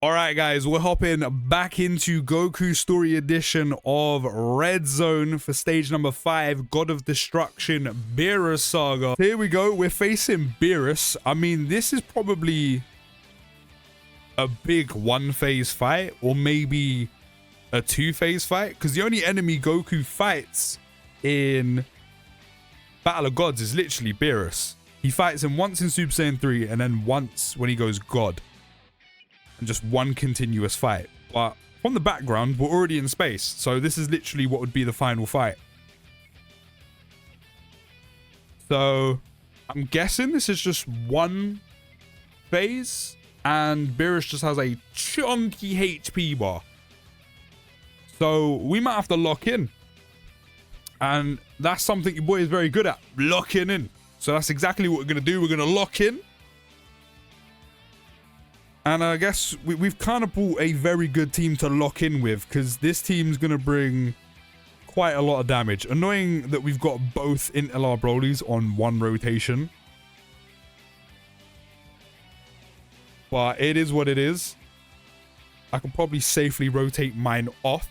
All right, guys, we're hopping back into Goku Story Edition of Red Zone for stage number 5, God of Destruction, BEERUS Saga. Here we go. We're facing BEERUS. I mean, this is probably a big one-phase fight, or maybe a two-phase fight, because the only enemy Goku fights in Battle of Gods is literally BEERUS. He fights him once in Super Saiyan 3 and then once when he goes God. And just one continuous fight. But from the background, we're already in space. So this is literally what would be the final fight. So I'm guessing this is just one phase. And BEERUS just has a chunky HP bar. So we might have to lock in. And that's something your boy is very good at. Locking in. So that's exactly what we're going to do. We're going to lock in. And I guess we've kind of brought a very good team to lock in with, because this team's going to bring quite a lot of damage. Annoying that we've got both Interlar Brolys on one rotation. But it is what it is. I can probably safely rotate mine off.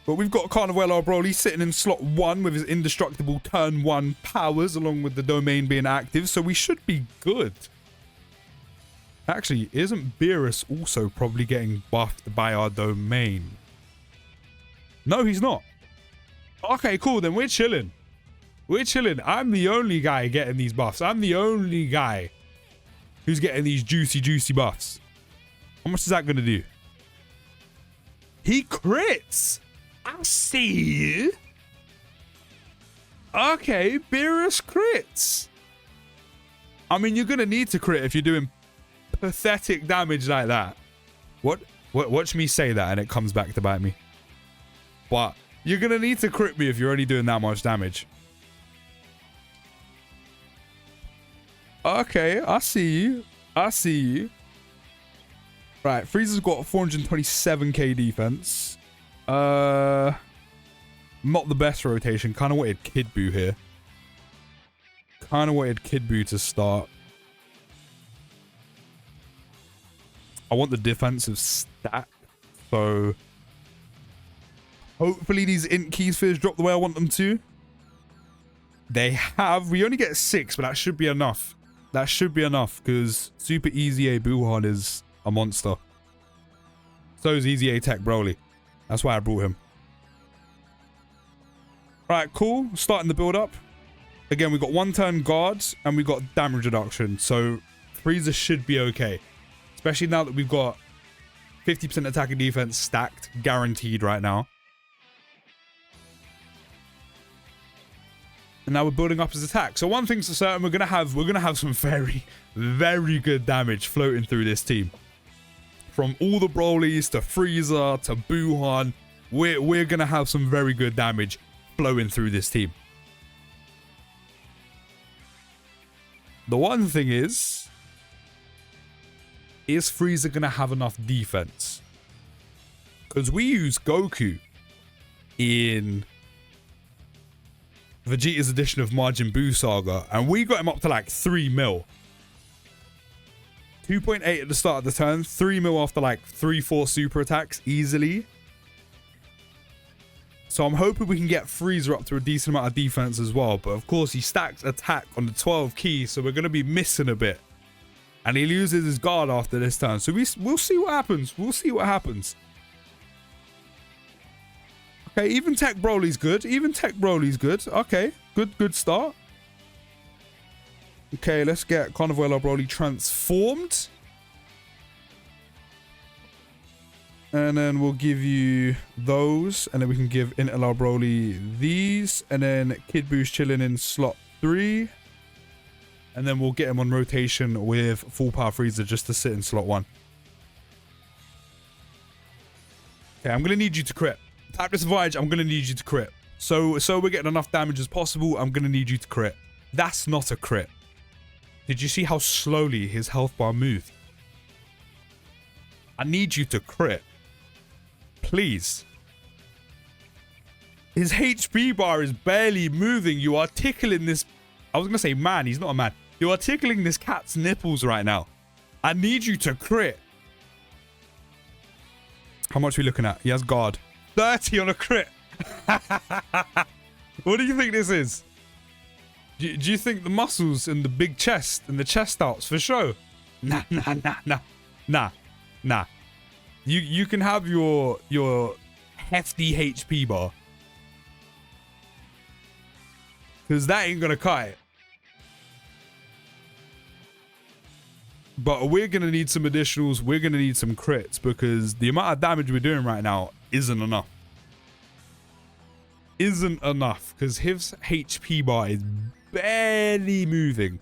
But we've got Carnival Broly sitting in slot 1 with his indestructible turn 1 powers, along with the domain being active, so we should be good. Actually, isn't BEERUS also probably getting buffed by our domain? No, he's not. Okay, cool, then we're chilling. We're chilling. I'm the only guy getting these buffs. I'm the only guy who's getting these juicy, juicy buffs. How much is that going to do? He crits! I see you. Okay, BEERUS crits. I mean, you're gonna need to crit if you're doing pathetic damage like that. Watch me say that and it comes back to bite me. But you're gonna need to crit me if you're only doing that much damage. Okay, I see you. I see you. Right, Frieza's got 427k defense. Not the best rotation. Kind of wanted Kid Buu here. Kind of wanted Kid Buu to start. I want the defensive stack. So hopefully these int key spheres drop the way I want them to. They have. We only get 6, but that should be enough. That should be enough, because Super Easy A Buuhan is a monster. So is Easy A Tech Broly. That's why I brought him. Right, cool. Starting the build up. Again, we got 1 turn guards and we got damage reduction. So Frieza should be okay. Especially now that we've got 50% attack and defense stacked, guaranteed right now. And now we're building up his attack. So one thing's for certain, we're gonna have some very, very good damage floating through this team. From all the Brolys to Frieza to Buuhan, we're gonna have some very good damage flowing through this team. The one thing is Frieza gonna have enough defense? Because we use Goku in Vegeta's edition of Majin Buu Saga, and we got him up to like 3 mil. 2.8 at the start of the turn, 3 mil after like 3-4 super attacks easily. So I'm hoping we can get Frieza up to a decent amount of defense as well. But of course, he stacks attack on the 12 key, so we're going to be missing a bit. And he loses his guard after this turn. So we'll see what happens. We'll see what happens. Okay, even Tech Broly's good. Even Tech Broly's good. Okay, good start. Okay, let's get Carnival Broly transformed. And then we'll give you those. And then we can give Interlar Broly these. And then Kid Buu's chilling in slot 3. And then we'll get him on rotation with full power Frieza just to sit in slot 1. Okay, I'm going to need you to crit. Type this Vige, I'm going to need you to crit. So we're getting enough damage as possible. I'm going to need you to crit. That's not a crit. Did you see how slowly his health bar moved? I need you to crit. Please. His HP bar is barely moving. You are tickling this. I was going to say man. He's not a man. You are tickling this cat's nipples right now. I need you to crit. How much are we looking at? He has guard. 30 on a crit. What do you think this is? Do you think the muscles and the big chest and the chest outs for show? Nah. You can have your hefty HP bar. Because that ain't gonna cut it. But we're gonna need some additionals. We're gonna need some crits because the amount of damage we're doing right now isn't enough. Isn't enough because his HP bar is barely moving.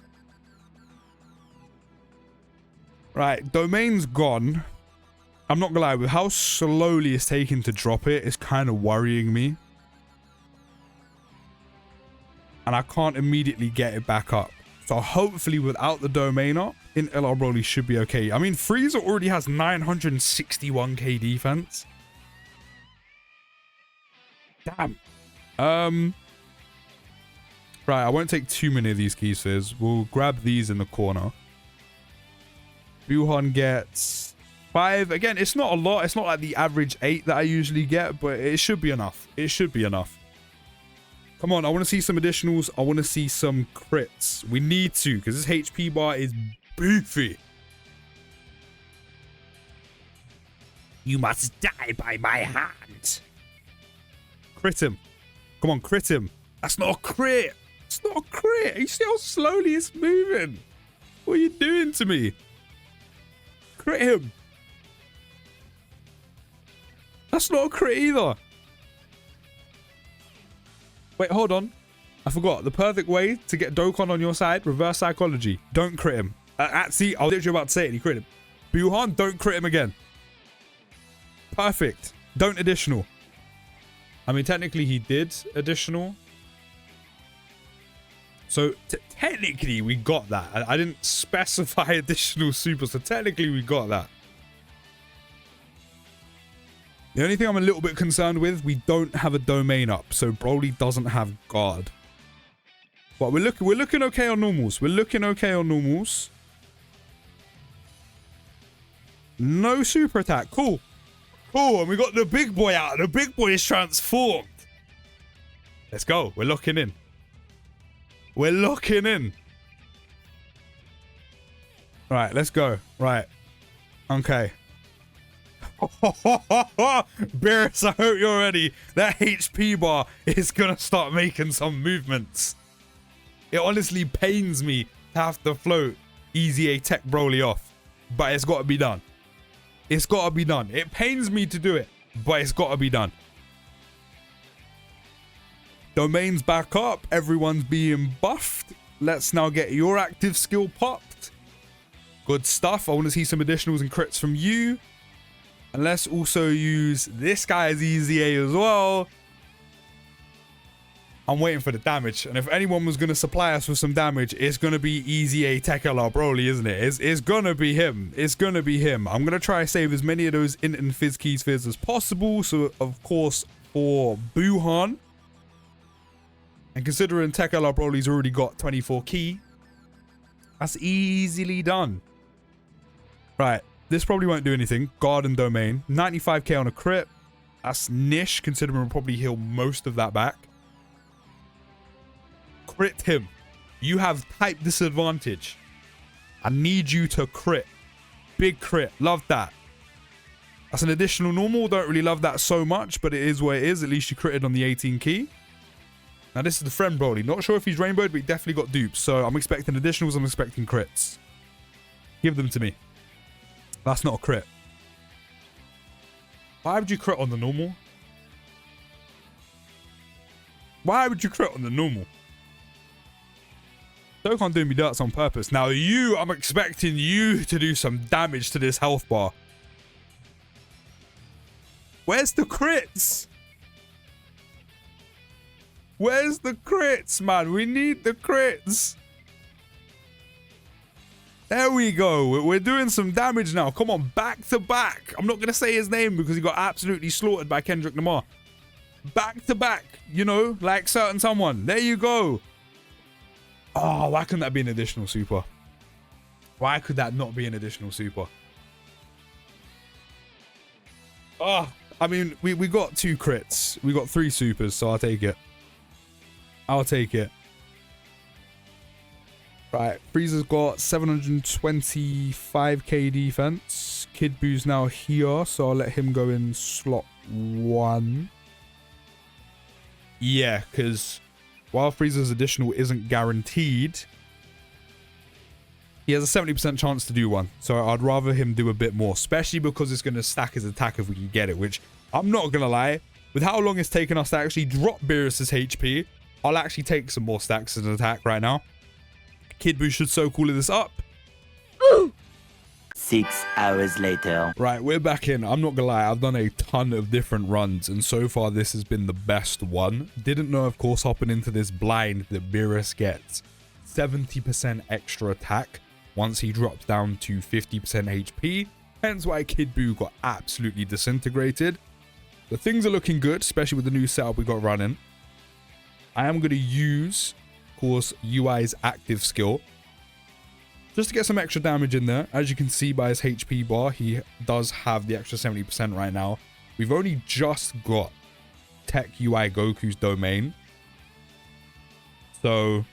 Right, domain's gone. I'm not gonna lie, with how slowly it's taking to drop it, it's kind of worrying me. And I can't immediately get it back up. So hopefully without the domain up, in LR Broly should be okay. I mean, Frieza already has 961k defense. Damn. Right, I won't take too many of these keys fizz. We'll grab these in the corner. Buhan gets 5. Again, it's not a lot. It's not like the average 8 that I usually get, but it should be enough. It should be enough. Come on, I want to see some additionals. I want to see some crits. We need to, because this HP bar is beefy. You must die by my hand. Crit him. Come on, crit him. That's not a crit. It's not a crit. You see how slowly it's moving? What are you doing to me? Crit him. That's not a crit either. Wait, hold on. I forgot. The perfect way to get Dokkan on your side, reverse psychology. Don't crit him. See, I was literally about to say it and he crit him. Buhan, don't crit him again. Perfect. Don't additional. I mean, technically he did additional. So technically we got that. I didn't specify additional super, so technically we got that. The only thing I'm a little bit concerned with, we don't have a domain up, so Broly doesn't have guard. But we're looking okay on normals. We're looking okay on normals. No super attack. Cool. Cool, and we got the big boy out. The big boy is transformed. Let's go. We're locking in. We're locking in. Right, let's go. Right. Okay. BEERUS, I hope you're ready. That HP bar is gonna start making some movements. It honestly pains me to have to float Easy A Tech Broly off, but it's got to be done. It's got to be done. It pains me to do it, but it's got to be done. Domain's back up. Everyone's being buffed. Let's now get your active skill popped. Good stuff. I want to see some additionals and crits from you. And let's also use this guy's Easy A as well. I'm waiting for the damage. And if anyone was going to supply us with some damage, it's going to be Easy A Tech LR Broly, isn't it? It's going to be him. It's going to be him. I'm going to try to save as many of those int and fizz keys fizz as possible. So, of course, for Buhan. And considering Tech LR Broly's already got 24 key, that's easily done. Right. This probably won't do anything. Guard and domain. 95k on a crit. That's niche, considering we'll probably heal most of that back. Crit him. You have type disadvantage. I need you to crit. Big crit. Love that. That's an additional normal. Don't really love that so much, but it is what it is. At least you critted on the 18 key. Now this is the friend Broly. Not sure if he's rainbowed, but he definitely got dupes. So I'm expecting additionals. I'm expecting crits. Give them to me. That's not a crit. Why would you crit on the normal? Why would you crit on the normal? Dokkan doing me dirts on purpose. Now I'm expecting you to do some damage to this health bar. Where's the crits? Where's the crits, man? We need the crits. There we go. We're doing some damage now. Come on, back to back. I'm not going to say his name because he got absolutely slaughtered by Kendrick Lamar. Back to back, you know, like certain someone. There you go. Oh, why couldn't that be an additional super? Why could that not be an additional super? Oh, I mean, we got 2 crits. We got 3 supers, so I'll take it. I'll take it. Right, Frieza's got 725k defense. Kid Boo's now here, so I'll let him go in slot 1. Yeah, because while Frieza's additional isn't guaranteed, he has a 70% chance to do one. So I'd rather him do a bit more, especially because it's going to stack his attack if we can get it, which I'm not going to lie. With how long it's taken us to actually drop BEERUS's HP, I'll actually take some more stacks as an attack right now. Kid Buu should so cool this up. 6 hours later. Right, we're back in. I'm not gonna lie, I've done a ton of different runs, and so far this has been the best one. Didn't know, of course, hopping into this blind that BEERUS gets 70% extra attack once he drops down to 50% HP. Hence why Kid Buu got absolutely disintegrated. The things are looking good, especially with the new setup we got running. I am going to use, of course, UI's active skill just to get some extra damage in there. As you can see by his HP bar, he does have the extra 70% right now. We've only just got Tech UI Goku's domain, so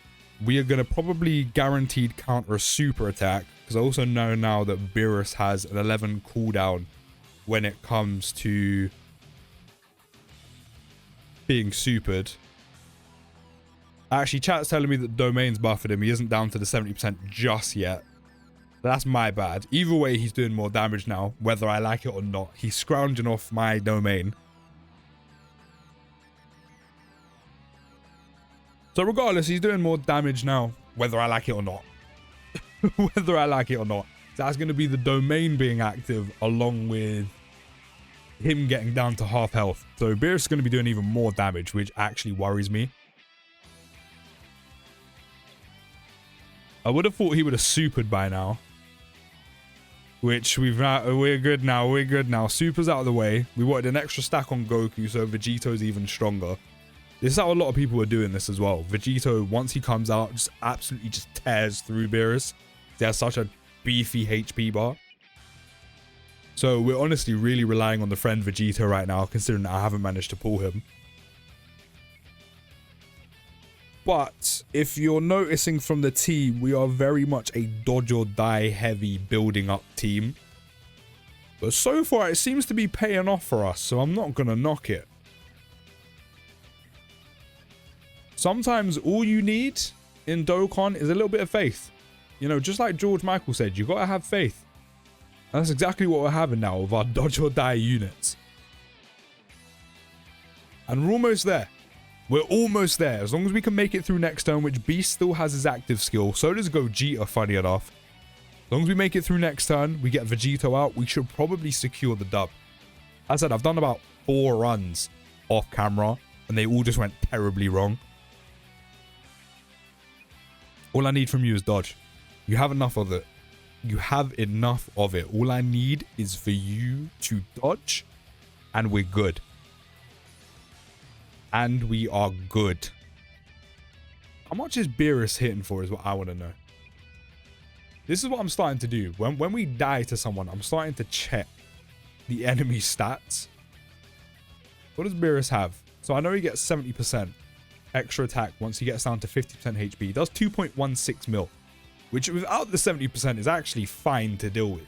we are going to probably guaranteed counter a super attack, because I also know now that BEERUS has an 11 cooldown when it comes to being supered. Actually, chat's telling me that domain's buffered him. He isn't down to the 70% just yet. That's my bad. Either way, he's doing more damage now, whether I like it or not. He's scrounging off my domain. So regardless, he's doing more damage now, whether I like it or not. Whether I like it or not. So that's going to be the domain being active along with him getting down to half health. So BEERUS is going to be doing even more damage, which actually worries me. I would have thought he would have supered by now. Which we're good now. We're good now. Super's out of the way. We wanted an extra stack on Goku, so Vegeto's even stronger. This is how a lot of people are doing this as well. Vegito, once he comes out, just absolutely just tears through BEERUS. He has such a beefy HP bar. So we're honestly really relying on the friend Vegito right now, considering that I haven't managed to pull him. But if you're noticing from the team, we are very much a dodge or die heavy building up team. But so far it seems to be paying off for us, so I'm not going to knock it. Sometimes all you need in Dokkan is a little bit of faith. You know, just like George Michael said, you got to have faith. And that's exactly what we're having now with our dodge or die units. And we're almost there. We're almost there. As long as we can make it through next turn, which Beast still has his active skill. So does Gogeta, funny enough. As long as we make it through next turn, we get Vegito out, we should probably secure the dub. As I said, I've done about 4 runs off camera, and they all just went terribly wrong. All I need from you is dodge. You have enough of it. You have enough of it. All I need is for you to dodge, and we're good. And we are good. How much is BEERUS hitting for is what I want to know. This is what I'm starting to do. When we die to someone, I'm starting to check the enemy stats. What does BEERUS have? So I know he gets 70% extra attack once he gets down to 50% HP. He does 2.16 mil, which without the 70% is actually fine to deal with.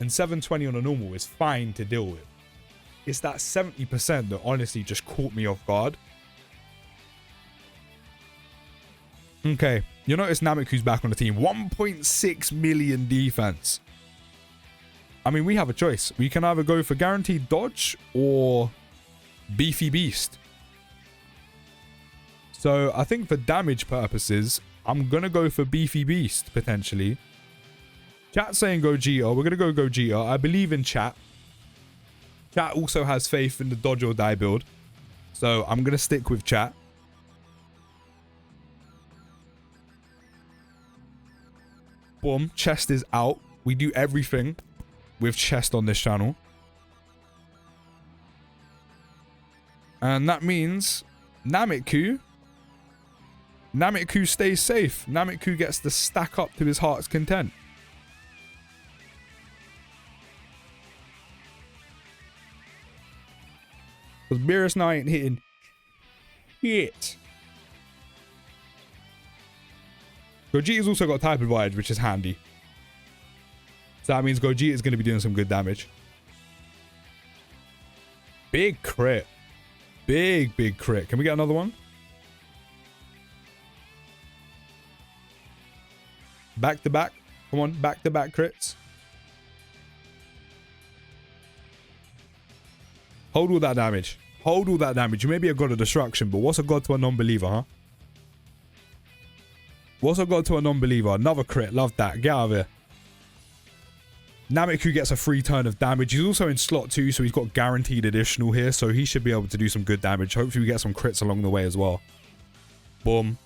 And 720 on a normal is fine to deal with. It's that 70% that honestly just caught me off guard. Okay, you notice Nameku's back on the team. 1.6 million defense. I mean, we have a choice. We can either go for guaranteed dodge or beefy beast. So I think for damage purposes, I'm going to go for beefy beast potentially. Chat's saying Gogeta. We're going to go Gogeta. I believe in chat. Chat also has faith in the dodge or die build. So I'm going to stick with chat. Boom. Chest is out. We do everything with chest on this channel. And that means Nameku Nameku stays safe. Nameku gets to stack up to his heart's content. Because BEERUS now ain't hitting shit. Gogeta's also got type advantage, which is handy. So that means Gogeta is going to be doing some good damage. Big crit. Big crit. Can we get another one? Back to back. Come on, back to back crits. Hold all that damage. Hold all that damage. You may be a god of destruction, but what's a god to a non-believer, huh? What's a god to a non-believer? Another crit. Love that. Get out of here. Nameku gets a free turn of damage. He's also in slot 2, so he's got guaranteed additional here, so he should be able to do some good damage. Hopefully we get some crits along the way as well. Boom.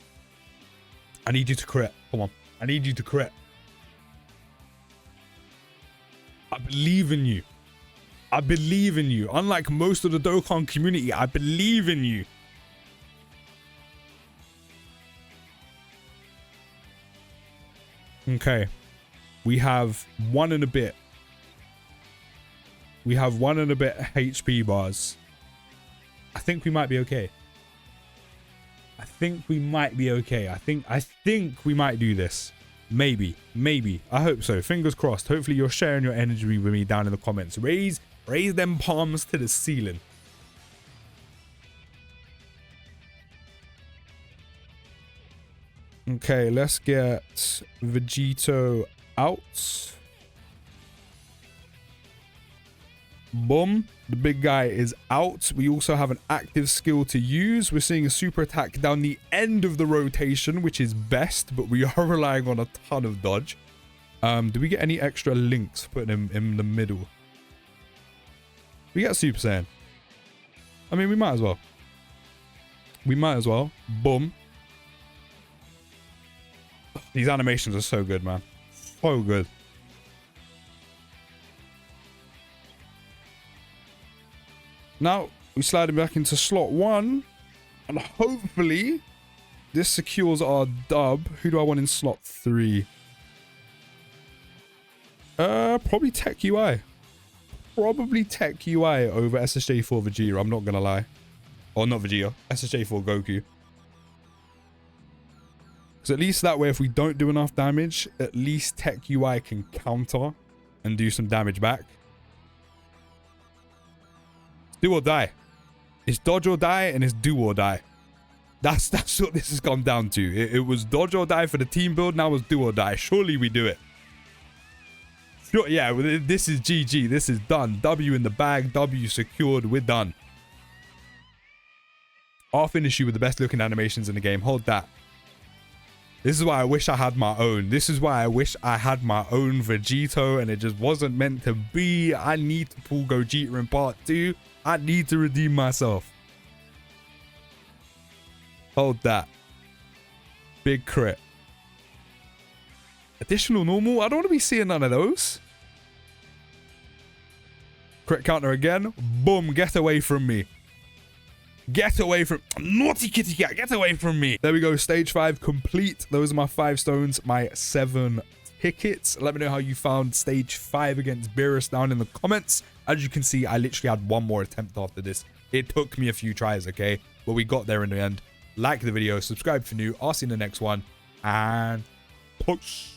I need you to crit. Come on. I need you to crit. I believe in you. I believe in you. Unlike most of the Dokkan community, I believe in you. Okay. We have 1 and a bit. We have 1 and a bit HP bars. I think we might be okay. I think we might be okay. I think we might do this. Maybe. I hope so. Fingers crossed. Hopefully you're sharing your energy with me down in the comments. Raise them palms to the ceiling. Okay, let's get Vegito out. Boom. The big guy is out. We also have an active skill to use. We're seeing a super attack down the end of the rotation, which is best, but we are relying on a ton of dodge. Do we get any extra links putting him in the middle? We get Super Saiyan. I mean, we might as well. We might as well. Boom. These animations are so good, man. So good. Now, we slide him back into slot 1. And hopefully, this secures our dub. Who do I want in slot 3? Probably Tech UI. Probably Tech UI over SSJ4 Vegeta, I'm not going to lie. Or not Vegeta, SSJ4 Goku. Because at least that way, if we don't do enough damage, at least Tech UI can counter and do some damage back. It's do or die. It's dodge or die, and it's do or die. That's what this has come down to. It was dodge or die for the team build, now it's do or die. Surely we do it. Sure, yeah, this is GG. This is done. W in the bag, W secured, we're done. I'll finish you with the best looking animations in the game. Hold that. This is why I wish I had my own. This is why I wish I had my own Vegito and it just wasn't meant to be. I need to pull Gogeta in part 2. I need to redeem myself. Hold that. Big crit. Additional normal? I don't want to be seeing none of those. Crit counter again. Boom. Get away from me. Get away from... Naughty kitty cat. Get away from me. There we go. Stage 5 complete. Those are my 5 stones. My 7 tickets. Let me know how you found stage 5 against BEERUS down in the comments. As you can see, I literally had one more attempt after this. It took me a few tries, okay? But we got there in the end. Like the video. Subscribe if you're new. I'll see you in the next one. And... push.